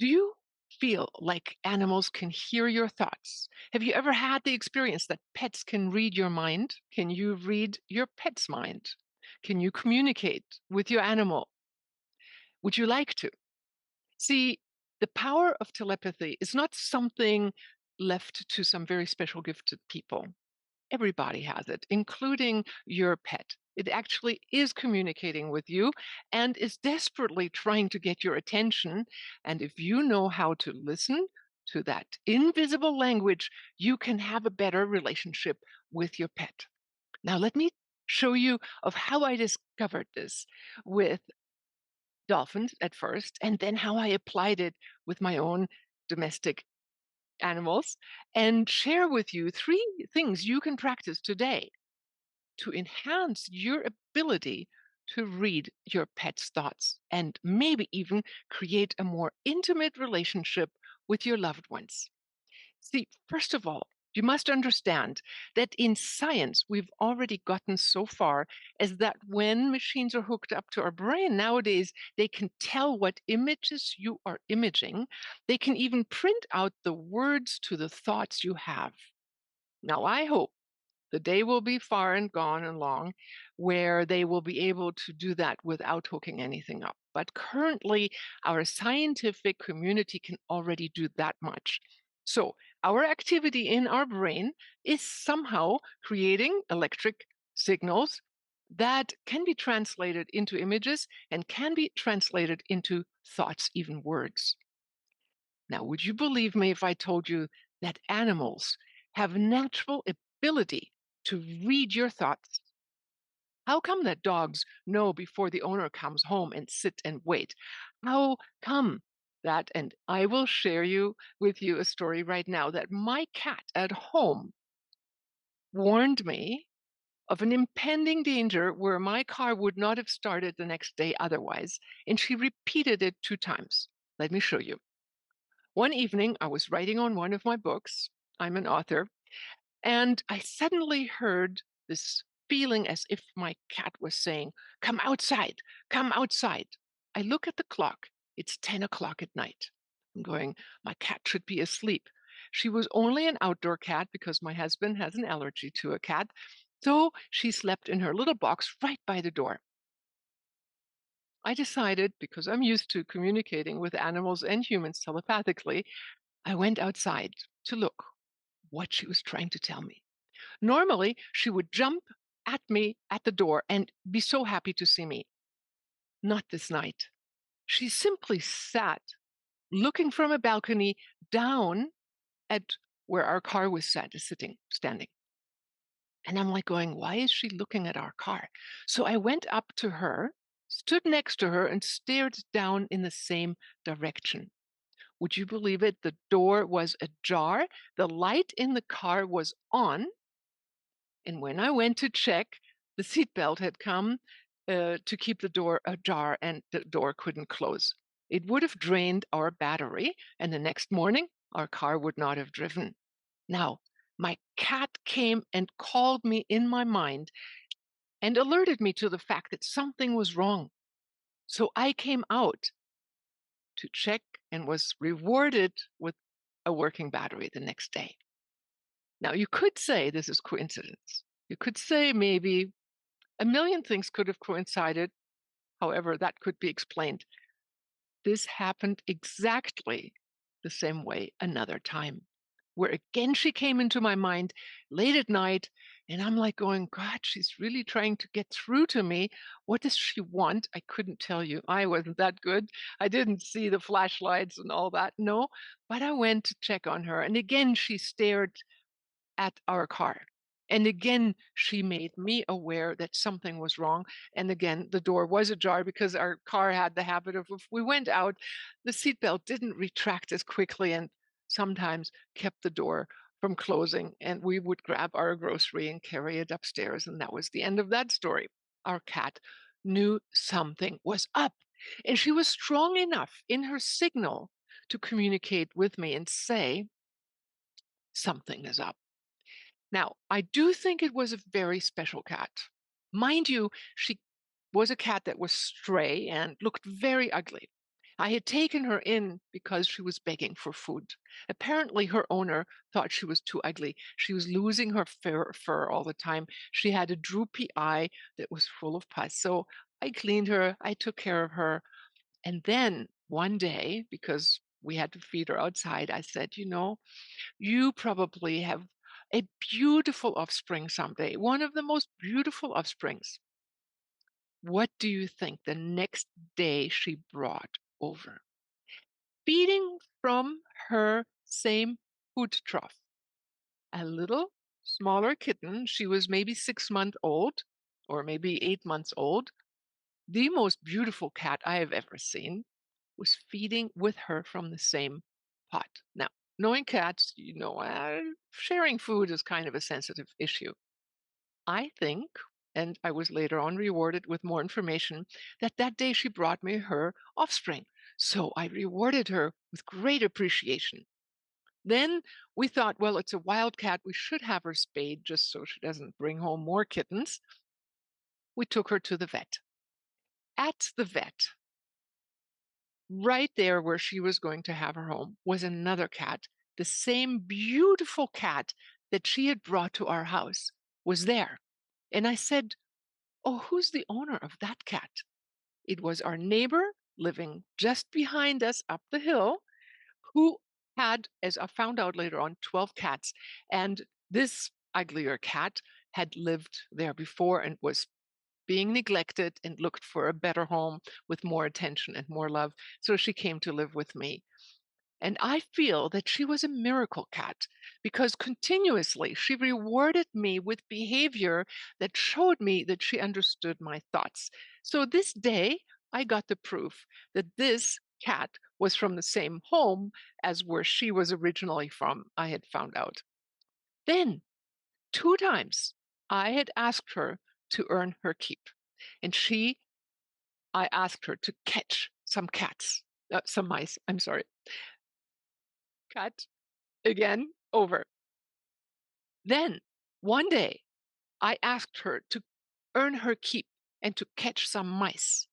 Do you feel like animals can hear your thoughts? Have you ever had the experience that pets can read your mind? Can you read your pet's mind? Can you communicate with your animal? Would you like to? See, the power of telepathy is not something left to some very special gifted people. Everybody has it, including your pet. It actually is communicating with you and is desperately trying to get your attention. And if you know how to listen to that invisible language, you can have a better relationship with your pet. Now, let me show you of how I discovered this with dolphins at first, and then how I applied it with my own domestic animals, and share with you three things you can practice today to enhance your ability to read your pet's thoughts and maybe even create a more intimate relationship with your loved ones. See, first of all, you must understand that in science, we've already gotten so far as that when machines are hooked up to our brain nowadays, they can tell what images you are imaging. They can even print out the words to the thoughts you have. Now, I hope the day will be far and gone and long where they will be able to do that without hooking anything up. But currently, our scientific community can already do that much. So, our activity in our brain is somehow creating electric signals that can be translated into images and can be translated into thoughts, even words. Now, would you believe me if I told you that animals have natural ability to read your thoughts? How come that dogs know before the owner comes home and sit and wait? How come that, and I will share with you a story right now that my cat at home warned me of an impending danger where my car would not have started the next day otherwise, and she repeated it 2 times. Let me show you. One evening, I was writing on one of my books. I'm an author. And I suddenly heard this feeling as if my cat was saying, "Come outside, come outside." I look at the clock. It's 10 o'clock at night. I'm going, my cat should be asleep. She was only an outdoor cat because my husband has an allergy to a cat. So she slept in her little box right by the door. I decided, because I'm used to communicating with animals and humans telepathically, I went outside to look what she was trying to tell me. Normally, she would jump at me at the door and be so happy to see me. Not this night. She simply sat looking from a balcony down at where our car was standing. And I'm like going, why is she looking at our car? So I went up to her, stood next to her, and stared down in the same direction. Would you believe it? The door was ajar. The light in the car was on. And when I went to check, the seatbelt had come to keep the door ajar and the door couldn't close. It would have drained our battery, and the next morning, our car would not have driven. Now, my cat came and called me in my mind and alerted me to the fact that something was wrong. So I came out to check and was rewarded with a working battery the next day. Now, you could say this is coincidence. You could say maybe a million things could have coincided. However, that could be explained. This happened exactly the same way another time, where again she came into my mind late at night, and I'm like going, God, she's really trying to get through to me. What does she want? I couldn't tell you. I wasn't that good. I didn't see the flashlights and all that. No, but I went to check on her, and again she stared at our car. And again, she made me aware that something was wrong. And again, the door was ajar because our car had the habit of, if we went out, the seatbelt didn't retract as quickly and sometimes kept the door from closing. And we would grab our grocery and carry it upstairs. And that was the end of that story. Our cat knew something was up. And she was strong enough in her signal to communicate with me and say, something is up. Now, I do think it was a very special cat. Mind you, she was a cat that was stray and looked very ugly. I had taken her in because she was begging for food. Apparently, her owner thought she was too ugly. She was losing her fur all the time. She had a droopy eye that was full of pus. So I cleaned her, I took care of her. And then one day, because we had to feed her outside, I said, you probably have a beautiful offspring someday, one of the most beautiful offsprings. What do you think the next day she brought over? Feeding from her same food trough. A little smaller kitten, she was maybe 6 months old or maybe 8 months old. The most beautiful cat I have ever seen was feeding with her from the same pot. Now, knowing cats, sharing food is kind of a sensitive issue. I think, and I was later on rewarded with more information, that that day she brought me her offspring. So I rewarded her with great appreciation. Then we thought, well, it's a wild cat. We should have her spayed just so she doesn't bring home more kittens. We took her to the vet. At the vet, right there where she was going to have her home, was another cat. The same beautiful cat that she had brought to our house was there. And I said, oh, who's the owner of that cat? It was our neighbor living just behind us up the hill who had, as I found out later on, 12 cats. And this uglier cat had lived there before and was being neglected and looked for a better home with more attention and more love. So she came to live with me. And I feel that she was a miracle cat because continuously she rewarded me with behavior that showed me that she understood my thoughts. So this day, I got the proof that this cat was from the same home as where she was originally from, I had found out. Then, two times, I had asked her to earn her keep. And I asked her to catch some mice, I'm sorry, cat again over. Then one day I asked her to earn her keep and to catch some mice.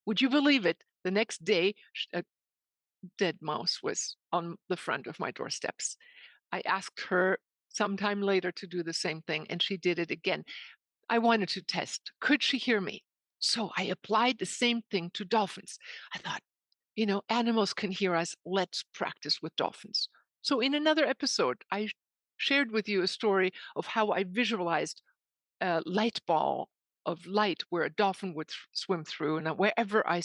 Would you believe it? The next day, a dead mouse was on the front of my doorsteps. I asked her sometime later to do the same thing, and she did it again. I wanted to test, could she hear me? So I applied the same thing to dolphins. I thought, animals can hear us. Let's practice with dolphins. So in another episode, I shared with you a story of how I visualized a light ball of light where a dolphin would swim through. And wherever I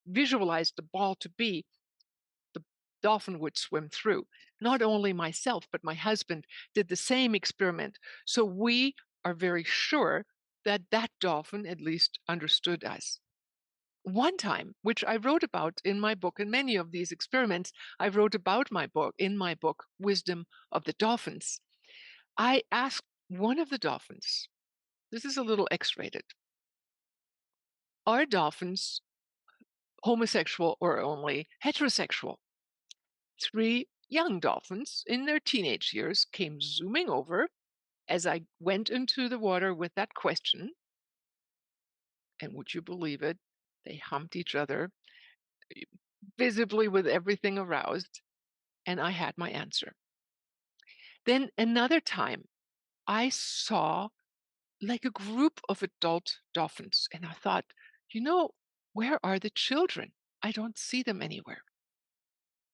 visualized the ball to be, the dolphin would swim through. Not only myself, but my husband did the same experiment. So we are very sure that that dolphin at least understood us. One time, which I wrote about in my book, and many of these experiments I wrote about in my book, Wisdom of the Dolphins. I asked one of the dolphins, this is a little X-rated, are dolphins homosexual or only heterosexual? Three young dolphins in their teenage years came zooming over as I went into the water with that question. And would you believe it? They humped each other, visibly with everything aroused, and I had my answer. Then another time, I saw like a group of adult dolphins, and I thought, where are the children? I don't see them anywhere.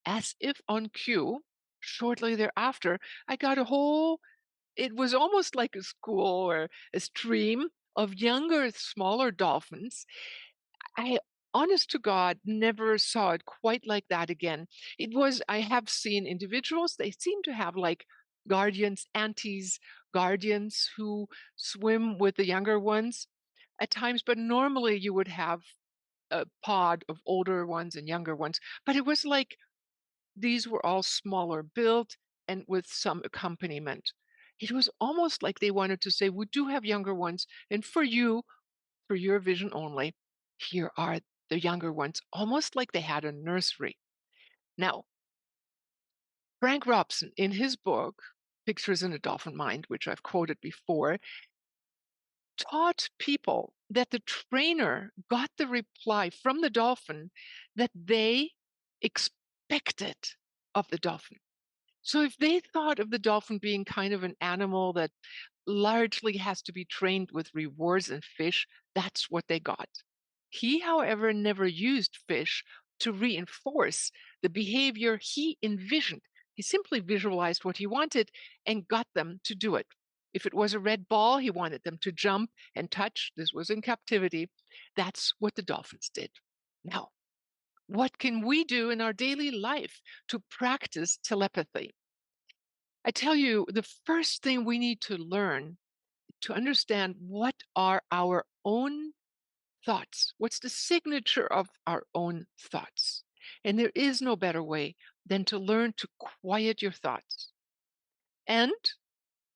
As if on cue, shortly thereafter, I got it was almost like a school or a stream of younger, smaller dolphins. I, honest to God, never saw it quite like that again. I have seen individuals, they seem to have like guardians, aunties, guardians who swim with the younger ones at times, but normally you would have a pod of older ones and younger ones. But it was like these were all smaller built and with some accompaniment. It was almost like they wanted to say, we do have younger ones, and for your vision only, here are the younger ones, almost like they had a nursery. Now, Frank Robson, in his book, Pictures in a Dolphin Mind, which I've quoted before, taught people that the trainer got the reply from the dolphin that they expected of the dolphin. So if they thought of the dolphin being kind of an animal that largely has to be trained with rewards and fish, that's what they got. He, however, never used fish to reinforce the behavior he envisioned. He simply visualized what he wanted and got them to do it. If it was a red ball, he wanted them to jump and touch. This was in captivity. That's what the dolphins did. Now, what can we do in our daily life to practice telepathy? I tell you, the first thing we need to learn to understand what are our own thoughts. What's the signature of our own thoughts? And there is no better way than to learn to quiet your thoughts. And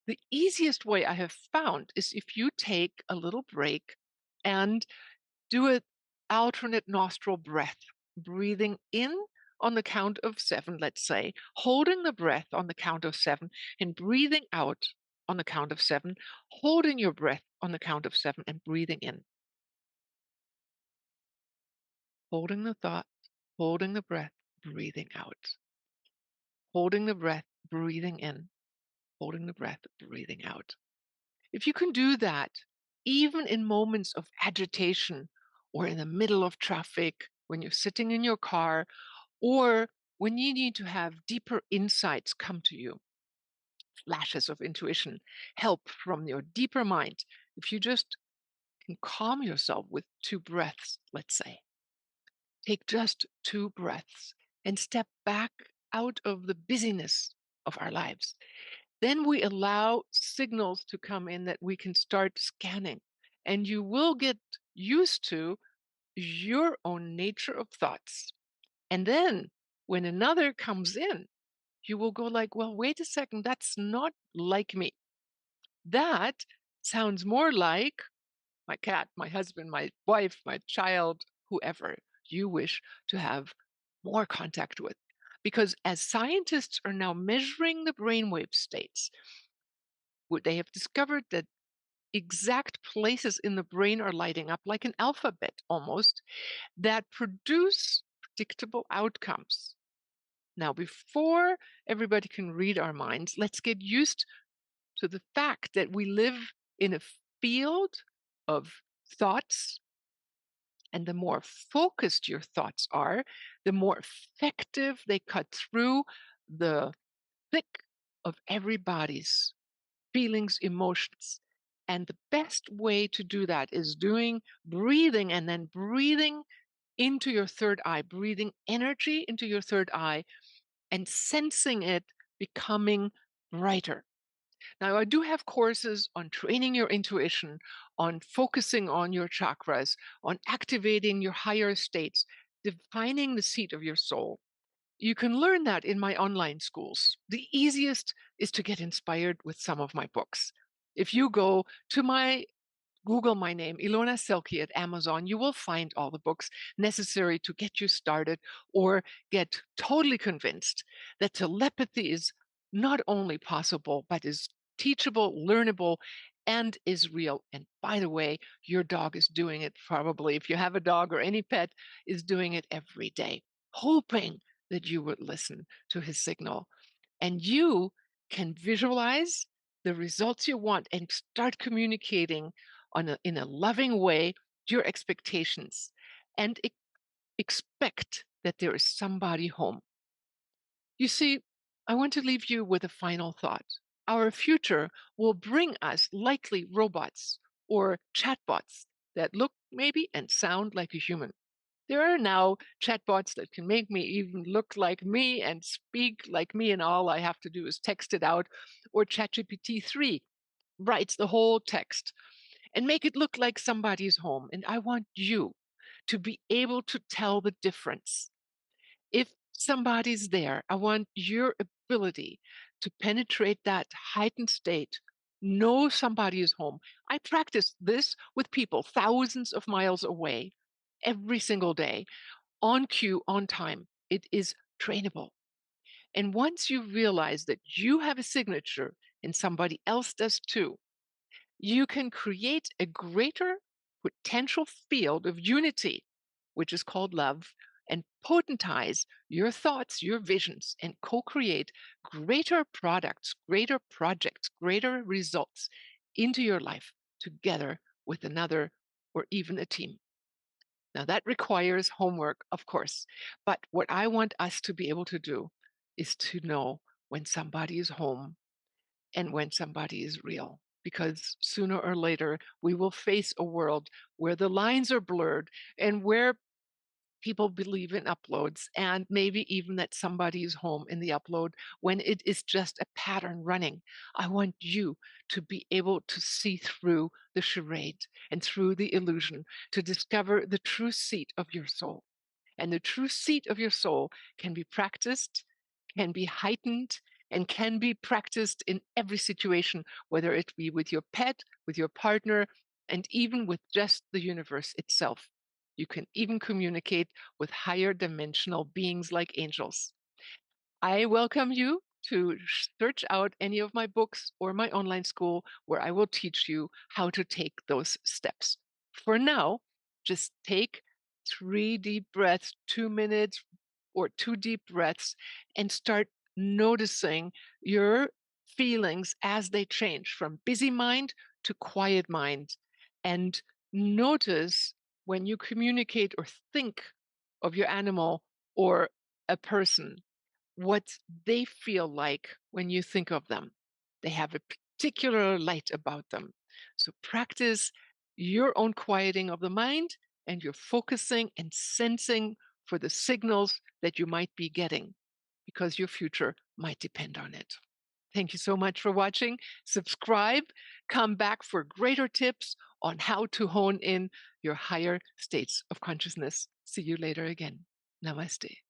the easiest way I have found is if you take a little break and do an alternate nostril breath, breathing in on the count of seven, let's say, holding the breath on the count of seven, and breathing out on the count of seven, holding your breath on the count of seven, and breathing in, holding the thought, holding the breath, breathing out, holding the breath, breathing in, holding the breath, breathing out. If you can do that, even in moments of agitation or in the middle of traffic, when you're sitting in your car, or when you need to have deeper insights come to you, flashes of intuition, help from your deeper mind, if you just can calm yourself with two breaths, let's say, take just two breaths and step back out of the busyness of our lives. Then we allow signals to come in that we can start scanning. And you will get used to your own nature of thoughts. And then when another comes in, you will go like, well, wait a second, that's not like me. That sounds more like my cat, my husband, my wife, my child, whoever you wish to have more contact with. Because as scientists are now measuring the brainwave states, they have discovered that exact places in the brain are lighting up like an alphabet almost that produce predictable outcomes. Now, before everybody can read our minds, let's get used to the fact that we live in a field of thoughts. And the more focused your thoughts are, the more effective they cut through the thick of everybody's feelings, emotions. And the best way to do that is doing breathing and then breathing into your third eye, breathing energy into your third eye and sensing it becoming brighter. Now, I do have courses on training your intuition, on focusing on your chakras, on activating your higher states, defining the seat of your soul. You can learn that in my online schools. The easiest is to get inspired with some of my books. If you go to Google my name, Ilona Selke at Amazon, you will find all the books necessary to get you started or get totally convinced that telepathy is not only possible, but is teachable, learnable, and is real. And by the way, your dog is doing it probably, if you have a dog or any pet, is doing it every day, hoping that you would listen to his signal. And you can visualize the results you want and start communicating in a loving way your expectations and expect that there is somebody home. You see, I want to leave you with a final thought. Our future will bring us likely robots or chatbots that look maybe and sound like a human. There are now chatbots that can make me even look like me and speak like me, and all I have to do is text it out. Or ChatGPT 3 writes the whole text and make it look like somebody's home. And I want you to be able to tell the difference. If somebody's there, I want your ability to penetrate that heightened state, know somebody is home. I practice this with people thousands of miles away every single day, on cue, on time. It is trainable. And once you realize that you have a signature and somebody else does too, you can create a greater potential field of unity, which is called love, and potentize your thoughts, your visions, and co create greater products, greater projects, greater results into your life together with another or even a team. Now, that requires homework, of course. But what I want us to be able to do is to know when somebody is home and when somebody is real. Because sooner or later, we will face a world where the lines are blurred and where people believe in uploads and maybe even that somebody is home in the upload when it is just a pattern running. I want you to be able to see through the charade and through the illusion to discover the true seat of your soul. And the true seat of your soul can be practiced, can be heightened, and can be practiced in every situation, whether it be with your pet, with your partner, and even with just the universe itself. You can even communicate with higher dimensional beings like angels. I welcome you to search out any of my books or my online school where I will teach you how to take those steps. For now, just take 3 deep breaths, 2 minutes or 2 deep breaths, and start noticing your feelings as they change from busy mind to quiet mind. And notice when you communicate or think of your animal or a person what they feel like when you think of them. They have a particular light about them. So practice your own quieting of the mind and your focusing and sensing for the signals that you might be getting because your future might depend on it. Thank you so much for watching. Subscribe, come back for greater tips on how to hone in your higher states of consciousness. See you later again. Namaste.